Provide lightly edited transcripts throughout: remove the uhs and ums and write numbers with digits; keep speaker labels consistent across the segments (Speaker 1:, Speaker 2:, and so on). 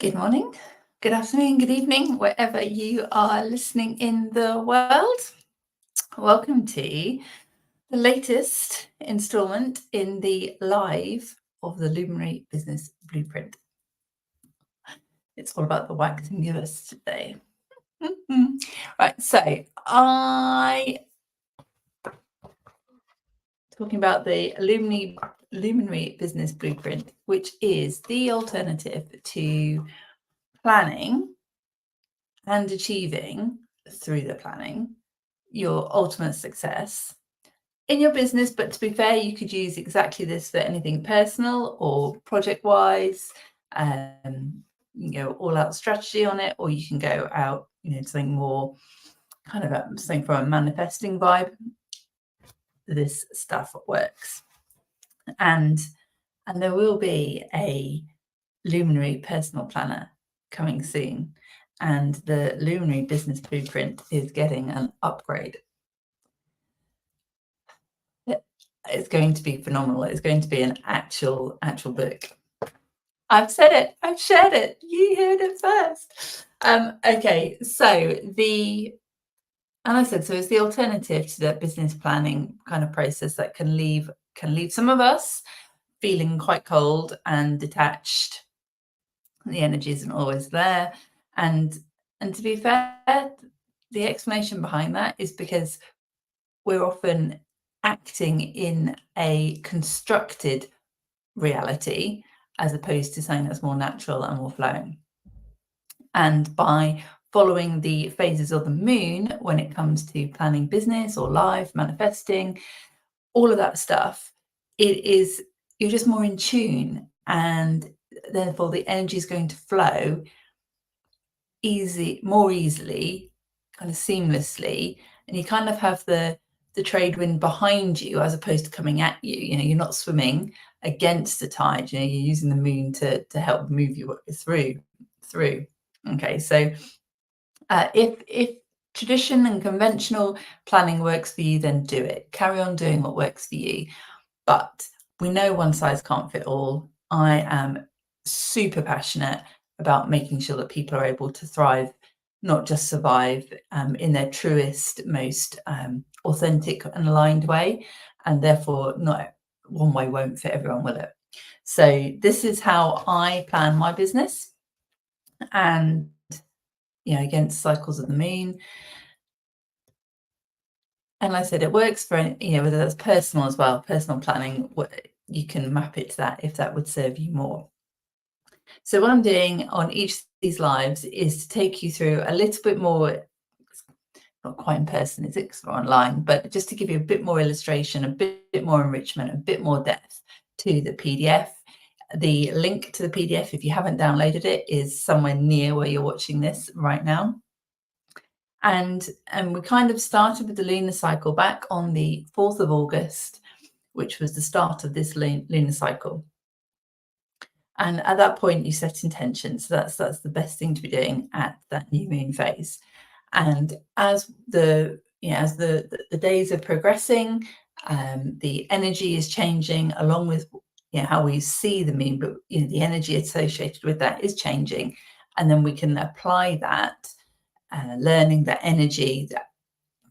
Speaker 1: Good morning, good afternoon, good evening, wherever you are listening in the world. Welcome to the latest installment in the live of the Luminary Business Blueprint. It's all about the wax and Gibbous today. Right, so talking about the Luminary Business Blueprint, which is the alternative to planning and achieving through the planning your ultimate success in your business. But to be fair, you could use exactly this for anything personal or project-wise, all out strategy on it, or you can go out, something more kind of something from a manifesting vibe. This stuff works. And there will be a Luminary personal planner coming soon. And the Luminary Business Blueprint is getting an upgrade. It's going to be phenomenal. It's going to be an actual book. I've said it. I've shared it. You heard it first. Okay, so it's the alternative to the business planning kind of process that can leave some of us feeling quite cold and detached. The energy isn't always there. And to be fair, the explanation behind that is because we're often acting in a constructed reality as opposed to something that's more natural and more flowing. And by following the phases of the moon when it comes to planning business or life, manifesting, all of that stuff, you're just more in tune, and therefore the energy is going to flow more easily, kind of seamlessly, and you kind of have the trade wind behind you as opposed to coming at you. You're not swimming against the tide. You're using the moon to help move you through. Okay, so if tradition and conventional planning works for you, then do it. Carry on doing what works for you. But we know one size can't fit all. I am super passionate about making sure that people are able to thrive, not just survive, in their truest, most authentic and aligned way. And therefore, not one way won't fit everyone, will it? So this is how I plan my business. And, against cycles of the moon. And like I said, it works for, whether that's personal as well, personal planning, you can map it to that if that would serve you more. So what I'm doing on each of these lives is to take you through a little bit more, not quite in person, is it, because we're online, but just to give you a bit more illustration, a bit more enrichment, a bit more depth to the PDF. The link to the PDF, if you haven't downloaded it, is somewhere near where you're watching this right now. And we kind of started with the lunar cycle back on the 4th of August, which was the start of this lunar cycle. And at that point, you set intentions. So that's the best thing to be doing at that new moon phase. And as the days are progressing, the energy is changing along with how we see the moon, but the energy associated with that is changing, and then we can apply that. Learning that energy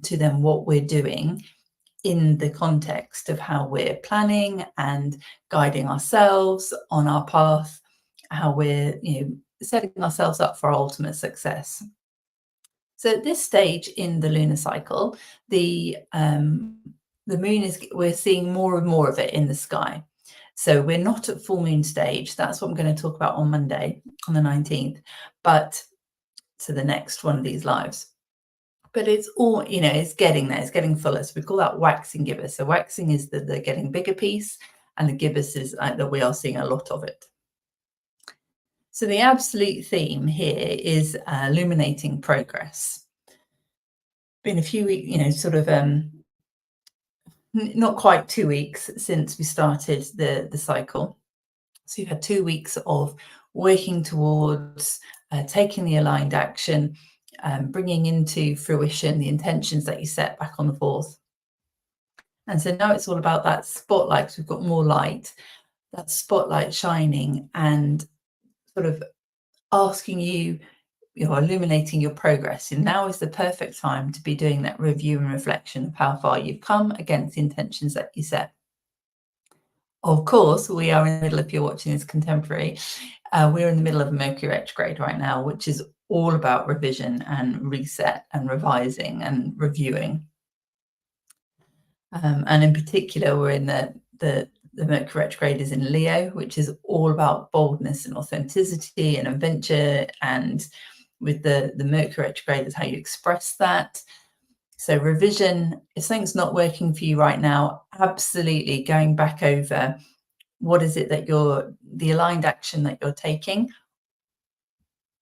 Speaker 1: to then what we're doing in the context of how we're planning and guiding ourselves on our path, how we're setting ourselves up for ultimate success. So at this stage in the lunar cycle, the moon we're seeing more and more of it in the sky. So we're not at full moon stage. That's what I'm going to talk about on Monday, on the 19th. But to the next one of these lives, but it's all it's getting there, it's getting fuller. So we call that waxing gibbous. So waxing is the getting bigger piece, and the gibbous is that we are seeing a lot of it. So the absolute theme here is illuminating progress. Been a few weeks, sort of not quite 2 weeks since we started the cycle. So you've had 2 weeks of working towards taking the aligned action, bringing into fruition the intentions that you set back on the 4th. And so now it's all about that spotlight, because we've got more light, that spotlight shining and sort of asking you, you're illuminating your progress. And now is the perfect time to be doing that review and reflection of how far you've come against the intentions that you set. Of course, we are in the middle, if you're watching this contemporary, we're in the middle of a Mercury retrograde right now, which is all about revision and reset and revising and reviewing. And in particular, we're in the Mercury retrograde is in Leo, which is all about boldness and authenticity and adventure. And with the Mercury retrograde is how you express that. So revision, if something's not working for you right now, absolutely going back over what is it that the aligned action that you're taking,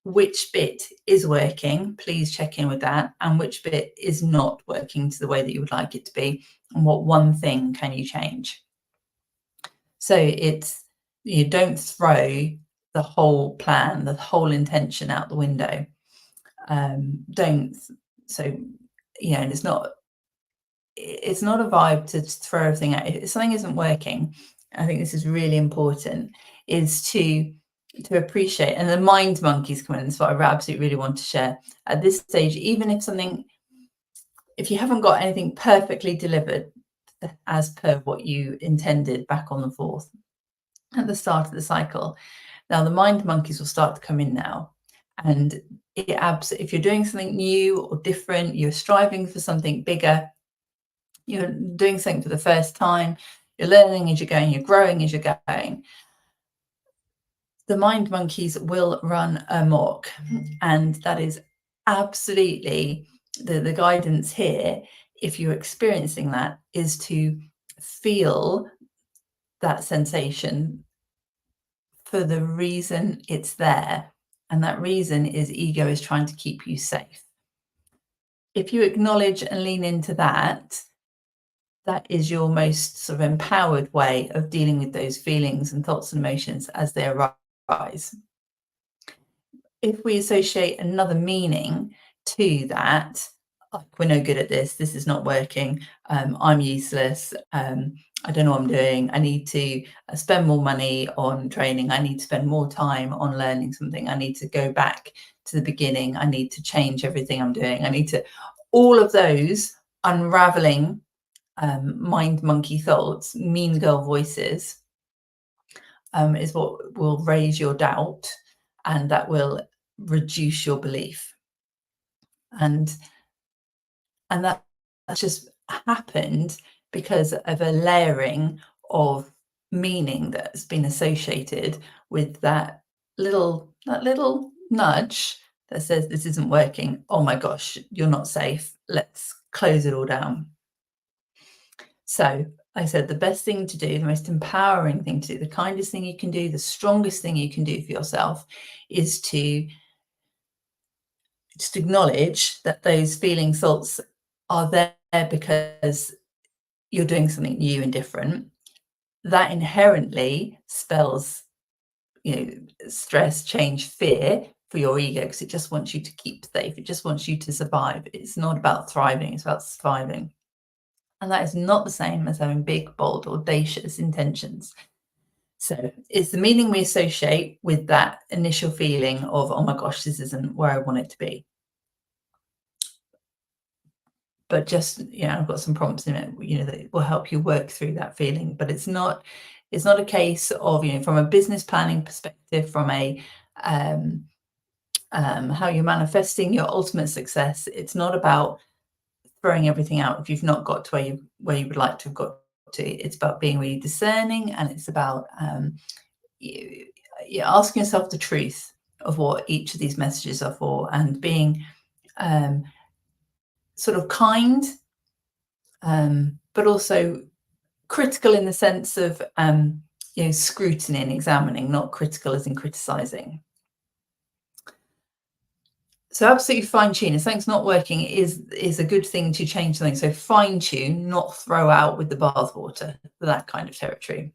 Speaker 1: which bit is working, please check in with that, and which bit is not working to the way that you would like it to be, and what one thing can you change. So it's, you don't throw the whole plan, the whole intention out the window. And it's not a vibe to throw everything out. If something isn't working, I think this is really important, is to appreciate, and the mind monkeys come in. That's what I absolutely really want to share at this stage. Even if you haven't got anything perfectly delivered as per what you intended back on the 4th at the start of the cycle, now the mind monkeys will start to come in now. And if you're doing something new or different, you're striving for something bigger, you're doing something for the first time, you're learning as you're going, you're growing as you're going, the mind monkeys will run amok. And that is absolutely the guidance here, if you're experiencing that, is to feel that sensation for the reason it's there. And that reason is ego is trying to keep you safe. If you acknowledge and lean into that, that is your most sort of empowered way of dealing with those feelings and thoughts and emotions as they arise. If we associate another meaning to that, like, we're no good at this is not working, I'm useless, I don't know what I'm doing, I need to spend more money on training, I need to spend more time on learning something, I need to go back to the beginning, I need to change everything I'm doing, I need to, all of those unraveling mind monkey thoughts, mean girl voices, is what will raise your doubt, and that will reduce your belief. And that's just happened because of a layering of meaning that's been associated with that little nudge that says this isn't working. Oh my gosh, you're not safe. Let's close it all down. So like I said, the best thing to do, the most empowering thing to do, the kindest thing you can do, the strongest thing you can do for yourself is to just acknowledge that those feeling thoughts are there because you're doing something new and different. That inherently spells, stress, change, fear for your ego, because it just wants you to keep safe. It just wants you to survive. It's not about thriving, it's about surviving. And that is not the same as having big, bold, audacious intentions. So it's the meaning we associate with that initial feeling of, oh my gosh, this isn't where I want it to be. But just, I've got some prompts in it, that will help you work through that feeling. But it's not a case of, from a business planning perspective, from a how you're manifesting your ultimate success. It's not about throwing everything out if you've not got to where you would like to have got to. It's about being really discerning, and it's about asking yourself the truth of what each of these messages are for, and being sort of kind, but also critical in the sense of scrutiny and examining, not critical as in criticizing. So absolutely fine tune. If something's not working, is a good thing to change something. So fine tune, not throw out with the bathwater for that kind of territory.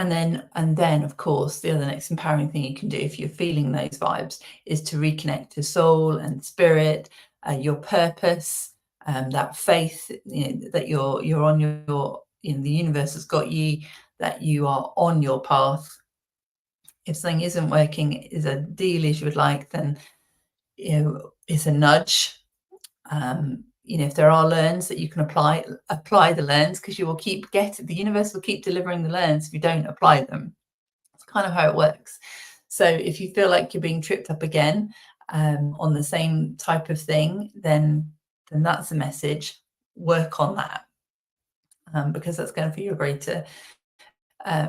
Speaker 1: And then, of course, the other next empowering thing you can do if you're feeling those vibes is to reconnect to soul and spirit, your purpose, that faith, that you're on the universe has got you, that you are on your path. If something isn't working as ideally as you would like, then it's a nudge. If there are learns that you can apply the learns, because you will the universe will keep delivering the learns if you don't apply them. It's kind of how it works. So if you feel like you're being tripped up again on the same type of thing, then that's a message. Work on that, because that's going for you a greater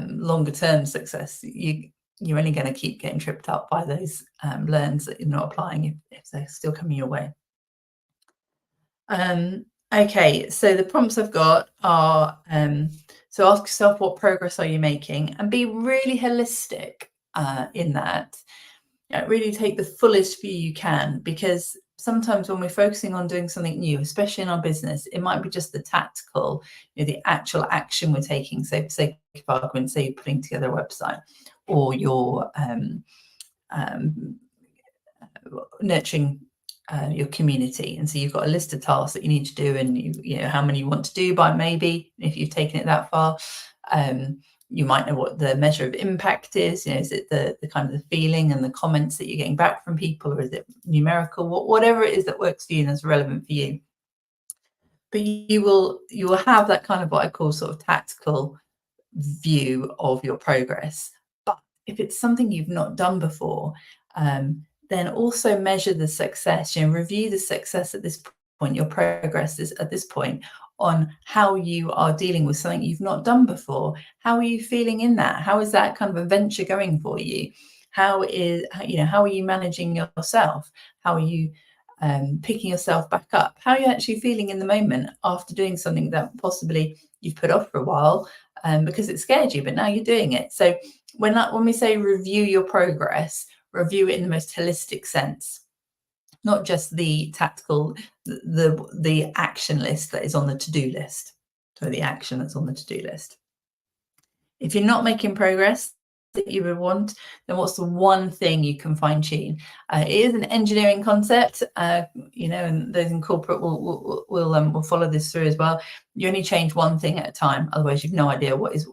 Speaker 1: longer term success. You're only going to keep getting tripped up by those learns that you're not applying if they're still coming your way. Okay, so the prompts I've got are, so ask yourself, what progress are you making? And be really holistic in that. Really take the fullest view you can, because sometimes when we're focusing on doing something new, especially in our business, it might be just the tactical, the actual action we're taking. So for sake of argument, say you're putting together a website, or you're nurturing your community, and so you've got a list of tasks that you need to do, and you know how many you want to do by, maybe if you've taken it that far. You might know what the measure of impact is. Is it the kind of the feeling and the comments that you're getting back from people, or is it numerical? Whatever it is that works for you and is relevant for you. But you will have that kind of what I call sort of tactical view of your progress. But if it's something you've not done before, then also measure the success. Review the success at this point, your progress is at this point, on how you are dealing with something you've not done before. How are you feeling in that? How is that kind of adventure going for you? How are you managing yourself? How are you picking yourself back up? How are you actually feeling in the moment after doing something that possibly you've put off for a while because it scared you, but now you're doing it? So when we say review your progress, review it in the most holistic sense, not just the tactical, the action list that is on the to-do list. So the action that's on the to-do list. If you're not making progress that you would want, then what's the one thing you can fine tune? It is an engineering concept, and those in corporate will follow this through as well. You only change one thing at a time, otherwise you've no idea what is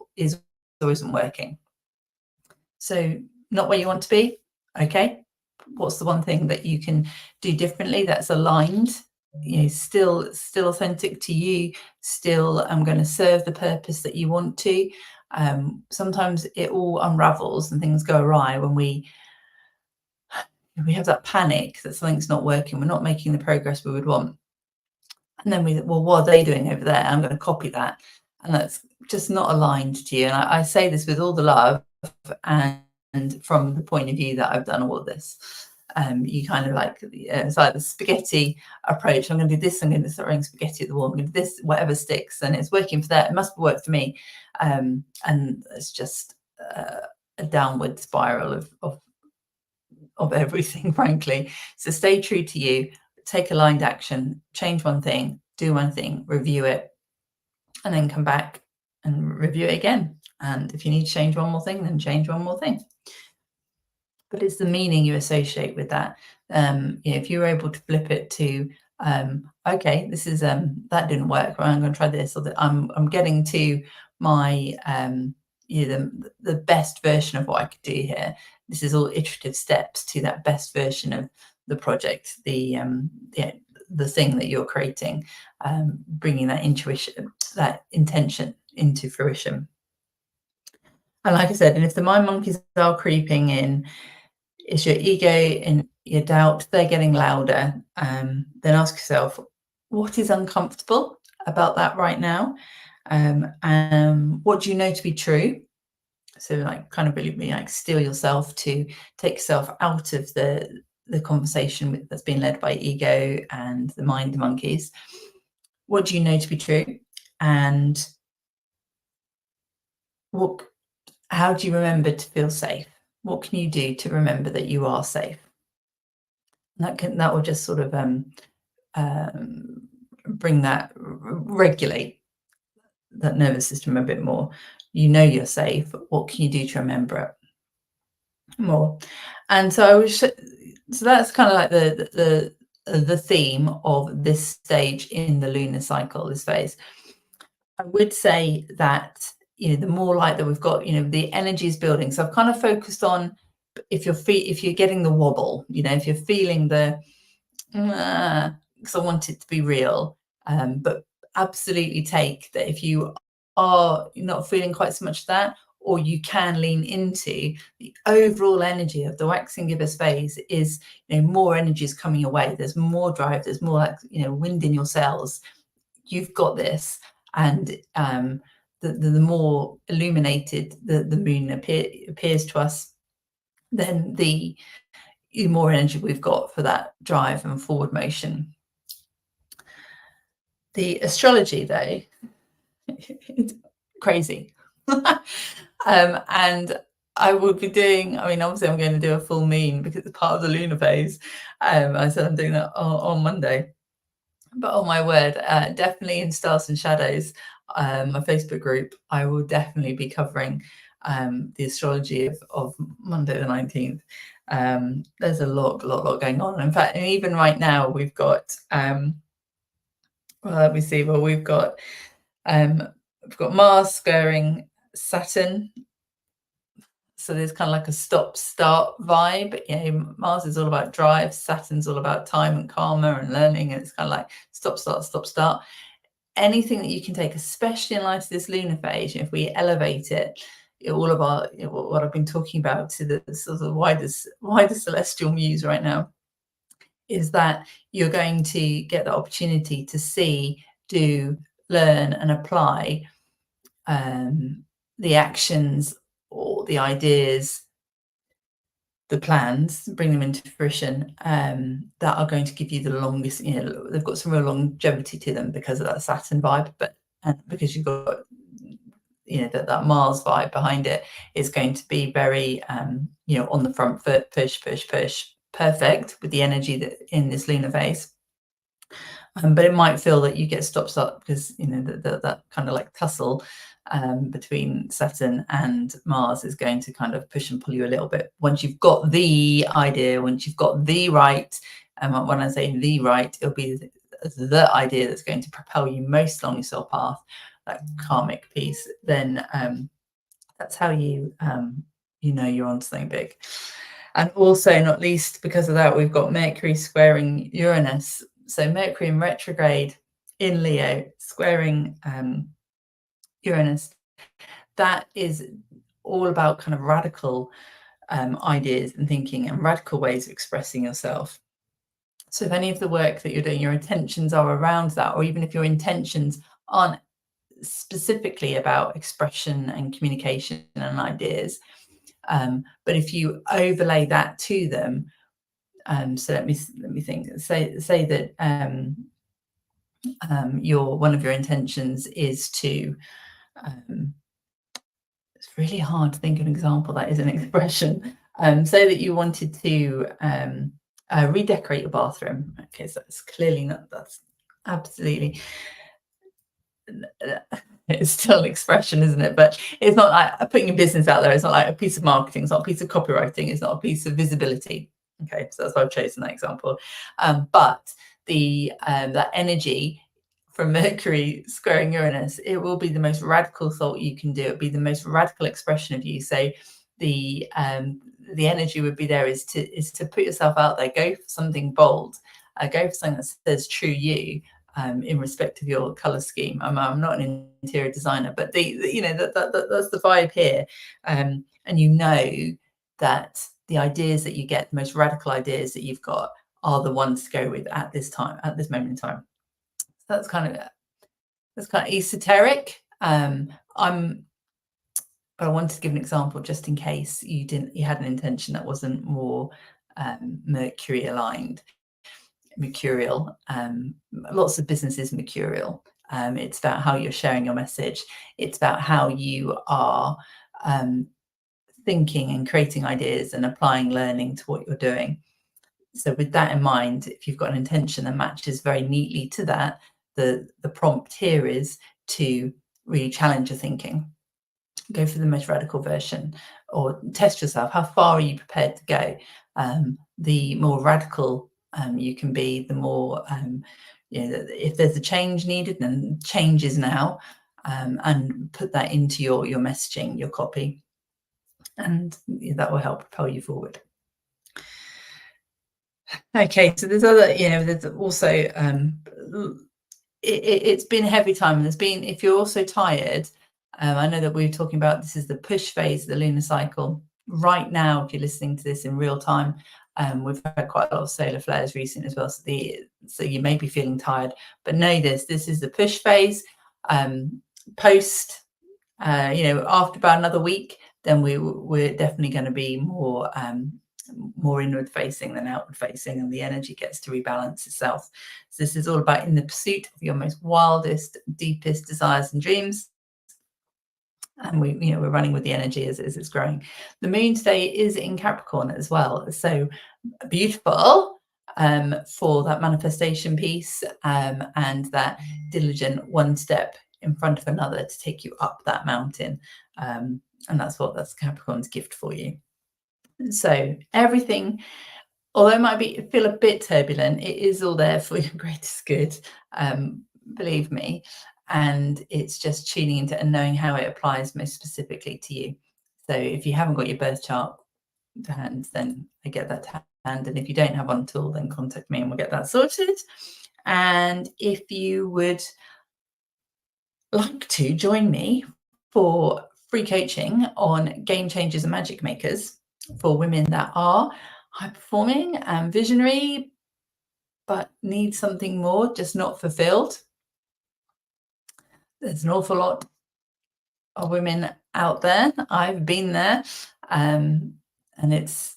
Speaker 1: or isn't working. So not where you want to be. Okay, what's the one thing that you can do differently that's aligned? Still authentic to you. Still, I'm going to serve the purpose that you want to. Sometimes it all unravels and things go awry when we have that panic that something's not working, we're not making the progress we would want, and then what are they doing over there? I'm going to copy that, and that's just not aligned to you. And I say this with all the love and from the point of view that I've done all of this. You kind of like, it's like the spaghetti approach. I'm going to do this, I'm going to start throwing spaghetti at the wall, I'm going to do this, whatever sticks, and it's working for that, it must work for me. And it's just a downward spiral of everything, frankly. So stay true to you, take aligned action, change one thing, do one thing, review it, and then come back and review it again. And if you need to change one more thing, then change one more thing. But it's the meaning you associate with that. If you're able to flip it to, okay, this is that didn't work, right? I'm going to try this, or that I'm getting to my the best version of what I could do here. This is all iterative steps to that best version of the project, the thing that you're creating, bringing that intuition, that intention into fruition. And like I said, and if the mind monkeys are creeping in, it's your ego and your doubt, they're getting louder, then ask yourself, what is uncomfortable about that right now? What do you know to be true? So like kind of really like steel yourself to take yourself out of the conversation that's being led by ego and the mind monkeys. What do you know to be true? And how do you remember to feel safe? What can you do to remember that you are safe? And that will just sort of bring that, regulate that nervous system a bit more. You know you're safe. What can you do to remember it more? And so that's kind of like the theme of this stage in the lunar cycle, this phase. I would say that the more light that we've got, the energy is building. So I've kind of focused on if you're getting the wobble, if you're feeling the, because I want it to be real. But absolutely take that if you are not feeling quite so much of that, or you can lean into the overall energy of the waxing gibbous phase is, more energy is coming your way. There's more drive. There's more wind in your sails. You've got this. And the more illuminated the moon appears to us, then the more energy we've got for that drive and forward motion. The astrology, though, it's crazy. And I will be doing, obviously I'm going to do a full moon because it's part of the lunar phase. I said I'm doing that on Monday. But oh my word, definitely in Stars and Shadows, my Facebook group, I will definitely be covering the astrology of Monday the 19th. There's a lot going on. In fact, and even right now we've got let me see. Well, we've got Mars squaring Saturn. So there's kind of like a stop-start vibe. Mars is all about drive. Saturn's all about time and karma and learning. And it's kind of like stop, start. Anything that you can take, especially in light of this lunar phase, if we elevate it, all of our, what I've been talking about to the sort of wider celestial muse right now, is that you're going to get the opportunity to see, do, learn, and apply the actions or the ideas, the plans, bring them into fruition, that are going to give you the longest, they've got some real longevity to them because of that Saturn vibe, but because you've got, that Mars vibe behind it is going to be very, on the front foot, push, perfect with the energy that in this lunar phase. But it might feel that you get stop-start because, that kind of like tussle between Saturn and Mars is going to kind of push and pull you a little bit. Once you've got the idea, once you've got the right, and when I say the right, it'll be the idea that's going to propel you most along your soul path, that karmic piece, then that's how you, you're onto something big. And also, not least because of that, we've got Mercury squaring Uranus. So Mercury in retrograde in Leo squaring Uranus. That is all about kind of radical ideas and thinking and radical ways of expressing yourself. So if any of the work that you're doing, your intentions are around that, or even if your intentions aren't specifically about expression and communication and ideas, but if you overlay that to them, so let me think. Say that one of your intentions is to. It's really hard to think of an example that is an expression. Say that you wanted to redecorate your bathroom. Okay, so that's clearly not. That's absolutely. It's still an expression, isn't it? But it's not like putting your business out there. It's not like a piece of marketing. It's not a piece of copywriting. It's not a piece of visibility. Okay, so that's why I've chosen that example. But the that energy from Mercury squaring Uranus, it will be the most radical thought you can do. It'll be the most radical expression of you. So the energy would be there is to put yourself out there. Go for something bold. Go for something that says true you. In respect of your color scheme. I'm not an interior designer, but that's the vibe here. And that the ideas that you get, the most radical ideas that you've got, are the ones to go with at this moment in time. So that's kind of esoteric. But I wanted to give an example just in case you had an intention that wasn't more Mercury aligned. Mercurial. Lots of business is mercurial. It's about how you're sharing your message. It's about how you are thinking and creating ideas and applying learning to what you're doing. So with that in mind, if you've got an intention that matches very neatly to that, the prompt here is to really challenge your thinking. Go for the most radical version, or test yourself. How far are you prepared to go? The more radical you can be, the more if there's a change needed, then change is now. and put that into your messaging, your copy, and that will help propel you forward. Okay, so there's other, there's also it's been a heavy time. There's been, if you're also tired, I know that we were talking about, this is the push phase of the lunar cycle. Right now, if you're listening to this in real time, we've had quite a lot of solar flares recently as well, so you may be feeling tired, but know this is the push phase. Post, after about another week, then we're definitely going to be more inward facing than outward facing, and the energy gets to rebalance itself. So this is all about in the pursuit of your most wildest, deepest desires and dreams. And we're running with the energy as it's growing. The moon today is in Capricorn as well, so beautiful for that manifestation piece, and that diligent one step in front of another to take you up that mountain, and that's Capricorn's gift for you. So everything, although it might feel a bit turbulent, it is all there for your greatest good, believe me. And it's just tuning into and knowing how it applies most specifically to you. So if you haven't got your birth chart to hand, then I get that to hand. And if you don't have one at all, then contact me and we'll get that sorted. And if you would like to join me for free coaching on game changers and magic makers for women that are high performing and visionary, but need something more, just not fulfilled. There's an awful lot of women out there. I've been there, and it's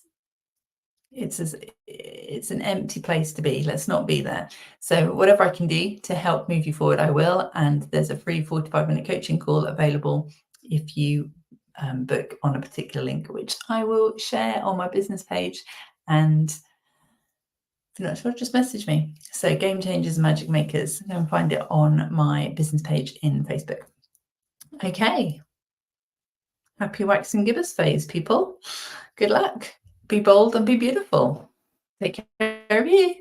Speaker 1: an empty place to be. Let's not be there. So whatever I can do to help move you forward, I will. And there's a free 45-minute coaching call available if you book on a particular link, which I will share on my business page. And if you're not sure, just message me. So Game Changers and Magic Makers, go and find it on my business page in Facebook. Okay. Happy waxing gibbous phase, people. Good luck. Be bold and be beautiful. Take care of you.